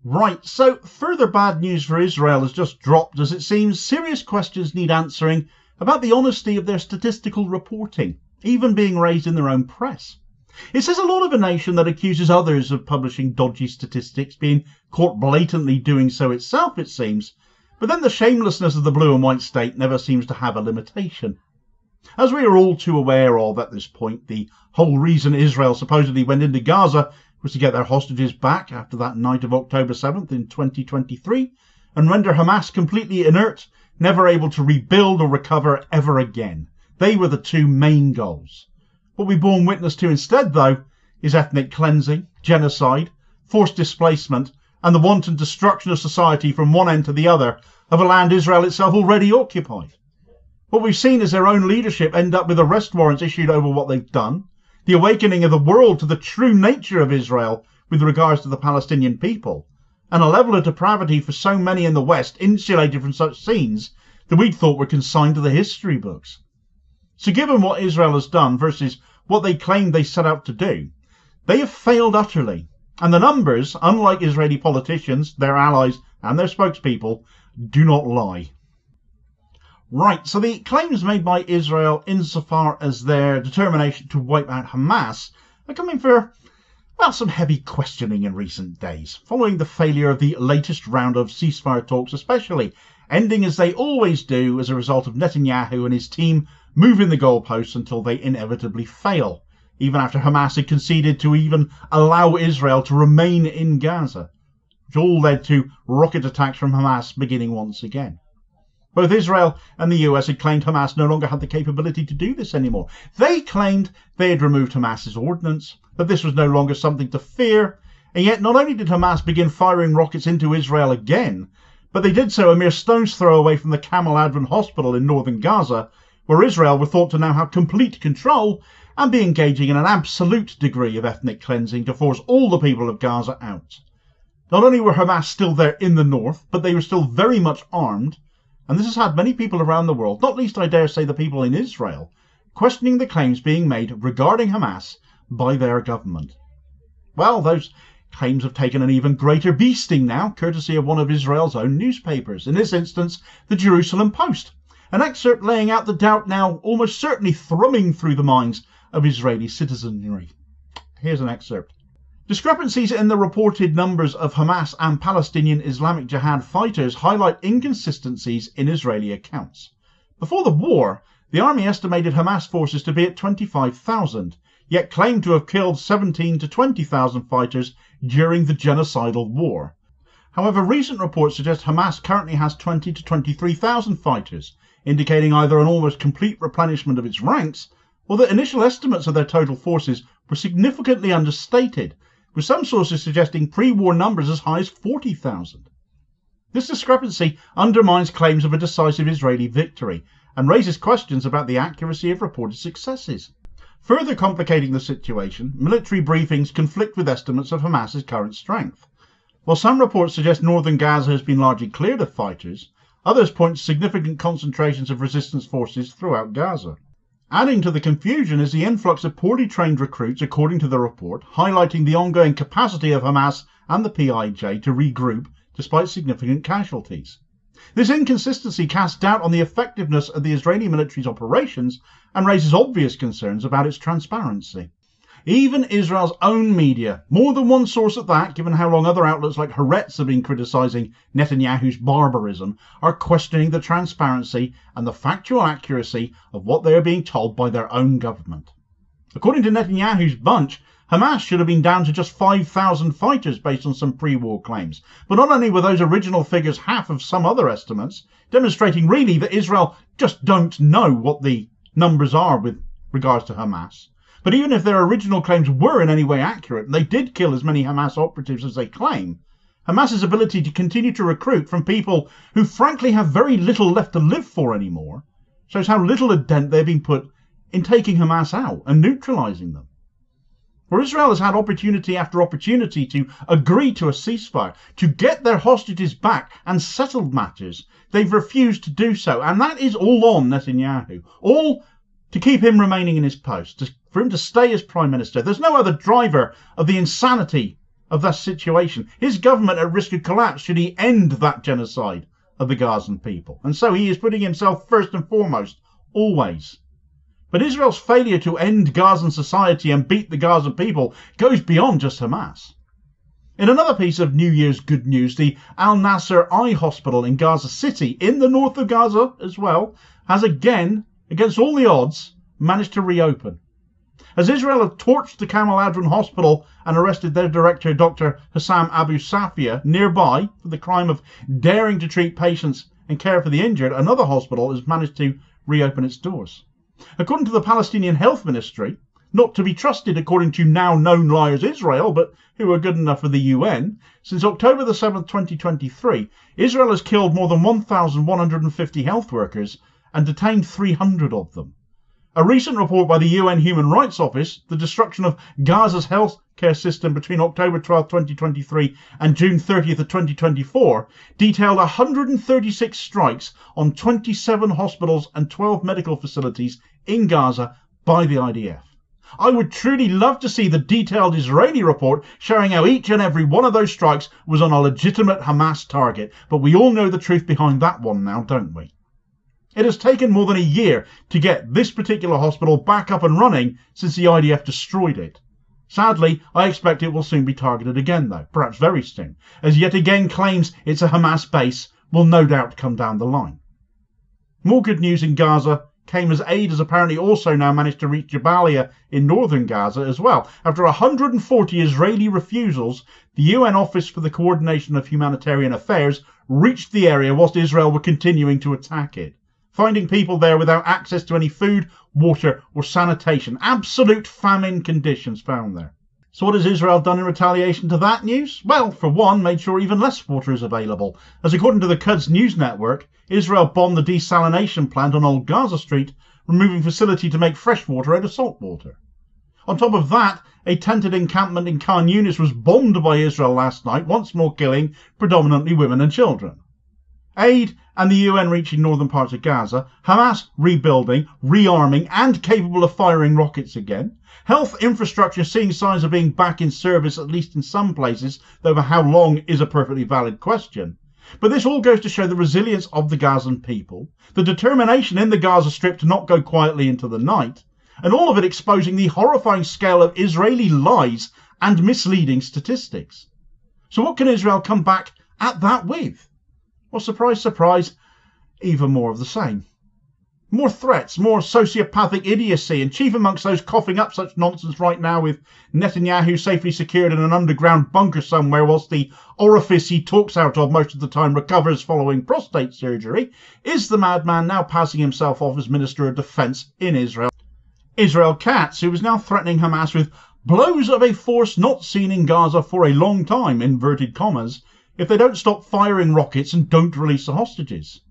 Right, so further bad news for Israel has just dropped as it seems serious questions need answering about the honesty of their statistical reporting, even being raised in their own press. It says a lot of a nation that accuses others of publishing dodgy statistics, being caught blatantly doing so itself, it seems, but then the shamelessness of the blue and white state never seems to have a limitation. As we are all too aware of at this point, the whole reason Israel supposedly went into Gaza was to get their hostages back after that night of October 7th in 2023 and render Hamas completely inert, never able to rebuild or recover ever again. They were the two main goals. What we borne witness to instead, though, is ethnic cleansing, genocide, forced displacement, and the wanton destruction of society from one end to the other of a land Israel itself already occupied. What we've seen is their own leadership end up with arrest warrants issued over what they've done, the awakening of the world to the true nature of Israel with regards to the Palestinian people, and a level of depravity for so many in the West insulated from such scenes that we'd thought were consigned to the history books. So given what Israel has done versus what they claimed they set out to do, they have failed utterly, and the numbers, unlike Israeli politicians, their allies and their spokespeople, do not lie. Right, so the claims made by Israel insofar as their determination to wipe out Hamas are coming for, well, some heavy questioning in recent days, following the failure of the latest round of ceasefire talks especially, ending as they always do as a result of Netanyahu and his team moving the goalposts until they inevitably fail, even after Hamas had conceded to even allow Israel to remain in Gaza, which all led to rocket attacks from Hamas beginning once again. Both Israel and the US had claimed Hamas no longer had the capability to do this anymore. They claimed they had removed Hamas's ordnance, that this was no longer something to fear, and yet not only did Hamas begin firing rockets into Israel again, but they did so a mere stone's throw away from the Camel Advent Hospital in northern Gaza, where Israel were thought to now have complete control and be engaging in an absolute degree of ethnic cleansing to force all the people of Gaza out. Not only were Hamas still there in the north, but they were still very much armed, and this has had many people around the world, not least I dare say the people in Israel, questioning the claims being made regarding Hamas by their government. Well, those claims have taken an even greater beasting now, courtesy of one of Israel's own newspapers, in this instance the Jerusalem Post, an excerpt laying out the doubt now almost certainly thrumming through the minds of Israeli citizenry. Here's an excerpt. Discrepancies in the reported numbers of Hamas and Palestinian Islamic Jihad fighters highlight inconsistencies in Israeli accounts. Before the war, the army estimated Hamas forces to be at 25,000, yet claimed to have killed 17 to 20,000 fighters during the genocidal war. However, recent reports suggest Hamas currently has 20 to 23,000 fighters, indicating either an almost complete replenishment of its ranks, or that initial estimates of their total forces were significantly understated, with some sources suggesting pre-war numbers as high as 40,000. This discrepancy undermines claims of a decisive Israeli victory and raises questions about the accuracy of reported successes. Further complicating the situation, military briefings conflict with estimates of Hamas's current strength. While some reports suggest northern Gaza has been largely cleared of fighters, others point to significant concentrations of resistance forces throughout Gaza. Adding to the confusion is the influx of poorly trained recruits, according to the report, highlighting the ongoing capacity of Hamas and the PIJ to regroup despite significant casualties. This inconsistency casts doubt on the effectiveness of the Israeli military's operations and raises obvious concerns about its transparency. Even Israel's own media, more than one source at that, given how long other outlets like Haaretz have been criticising Netanyahu's barbarism, are questioning the transparency and the factual accuracy of what they are being told by their own government. According to Netanyahu's bunch, Hamas should have been down to just 5,000 fighters based on some pre-war claims, but not only were those original figures half of some other estimates, demonstrating really that Israel just don't know what the numbers are with regards to Hamas. But even if their original claims were in any way accurate, and they did kill as many Hamas operatives as they claim, Hamas's ability to continue to recruit from people who frankly have very little left to live for anymore shows how little a dent they've been put in taking Hamas out and neutralising them. Where Israel has had opportunity after opportunity to agree to a ceasefire, to get their hostages back and settle matters, they've refused to do so, and that is all on Netanyahu. All to keep him remaining in his post, for him to stay as Prime Minister. There's no other driver of the insanity of that situation. His government at risk of collapse should he end that genocide of the Gazan people. And so he is putting himself first and foremost, always. But Israel's failure to end Gazan society and beat the Gazan people goes beyond just Hamas. In another piece of New Year's good news, the Al Nasser Eye Hospital in Gaza City, in the north of Gaza as well, has again, against all the odds, managed to reopen. As Israel have torched the Kamal Adwan Hospital and arrested their director, Dr. Hassam Abu Safia, nearby for the crime of daring to treat patients and care for the injured, another hospital has managed to reopen its doors. According to the Palestinian Health Ministry, not to be trusted according to now known liars Israel, but who are good enough for the UN, since October the 7th, 2023, Israel has killed more than 1,150 health workers and detained 300 of them. A recent report by the UN Human Rights Office, the destruction of Gaza's healthcare system between October 12, 2023 and June 30th of 2024, detailed 136 strikes on 27 hospitals and 12 medical facilities in Gaza by the IDF. I would truly love to see the detailed Israeli report showing how each and every one of those strikes was on a legitimate Hamas target, but we all know the truth behind that one now, don't we? It has taken more than a year to get this particular hospital back up and running since the IDF destroyed it. Sadly, I expect it will soon be targeted again though, perhaps very soon, as yet again claims it's a Hamas base will no doubt come down the line. More good news in Gaza came as aid has apparently also now managed to reach Jabalia in northern Gaza as well. After 140 Israeli refusals, the UN Office for the Coordination of Humanitarian Affairs reached the area whilst Israel were continuing to attack it, finding people there without access to any food, water or sanitation. Absolute famine conditions found there. So what has Israel done in retaliation to that news? Well, for one, made sure even less water is available, as according to the Quds News Network, Israel bombed the desalination plant on Old Gaza Street, removing facility to make fresh water out of salt water. On top of that, a tented encampment in Khan Yunis was bombed by Israel last night, once more killing predominantly women and children. Aid and the UN reaching northern parts of Gaza, Hamas rebuilding, rearming and capable of firing rockets again, health infrastructure seeing signs of being back in service at least in some places, though for how long is a perfectly valid question. But this all goes to show the resilience of the Gazan people, the determination in the Gaza Strip to not go quietly into the night, and all of it exposing the horrifying scale of Israeli lies and misleading statistics. So what can Israel come back at that with? Well, surprise, surprise, even more of the same. More threats, more sociopathic idiocy, and chief amongst those coughing up such nonsense right now with Netanyahu safely secured in an underground bunker somewhere whilst the orifice he talks out of most of the time recovers following prostate surgery, is the madman now passing himself off as Minister of Defence in Israel, Israel Katz, who is now threatening Hamas with blows of a force not seen in Gaza for a long time, inverted commas, if they don't stop firing rockets and don't release the hostages.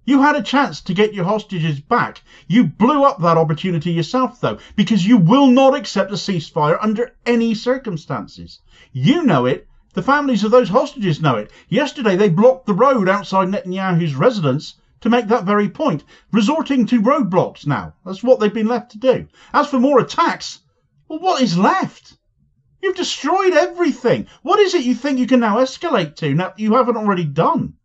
You had a chance to get your hostages back. You blew up that opportunity yourself, though, because you will not accept a ceasefire under any circumstances. You know it. The families of those hostages know it. Yesterday they blocked the road outside Netanyahu's residence to make that very point, resorting to roadblocks now. That's what they've been left to do. As for more attacks, well, what is left? You've destroyed everything. What is it you think you can now escalate to now you haven't already done?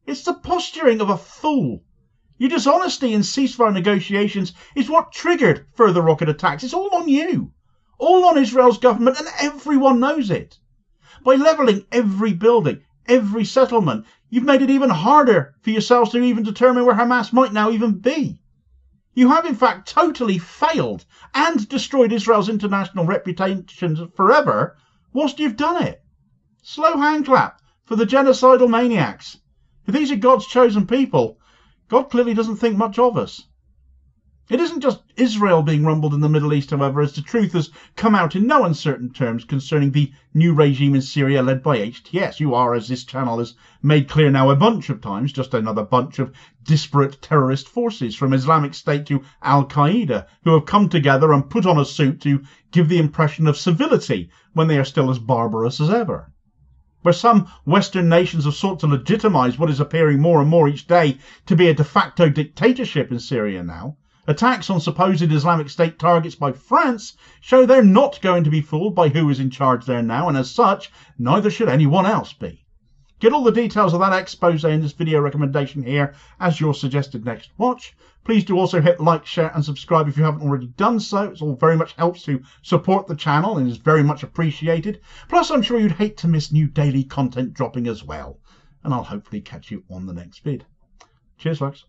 It's the posturing of a fool. Your dishonesty in ceasefire negotiations is what triggered further rocket attacks. It's all on you. All on Israel's government, and everyone knows it. By levelling every building, every settlement, you've made it even harder for yourselves to even determine where Hamas might now even be. You have in fact totally failed and destroyed Israel's international reputation forever whilst you've done it. Slow hand clap for the genocidal maniacs. If these are God's chosen people, God clearly doesn't think much of us. It isn't just Israel being rumbled in the Middle East, however, as the truth has come out in no uncertain terms concerning the new regime in Syria led by HTS. You are, as this channel has made clear now a bunch of times, just another bunch of disparate terrorist forces from Islamic State to Al-Qaeda who have come together and put on a suit to give the impression of civility when they are still as barbarous as ever. Where some Western nations have sought to legitimize what is appearing more and more each day to be a de facto dictatorship in Syria now, Attacks on supposed Islamic State targets by France show they're not going to be fooled by who is in charge there now, and as such, neither should anyone else be. Get all the details of that expose in this video recommendation here as your suggested next watch. Please do also hit like, share and subscribe if you haven't already done so. It all very much helps to support the channel and is very much appreciated. Plus, I'm sure you'd hate to miss new daily content dropping as well. And I'll hopefully catch you on the next vid. Cheers, folks.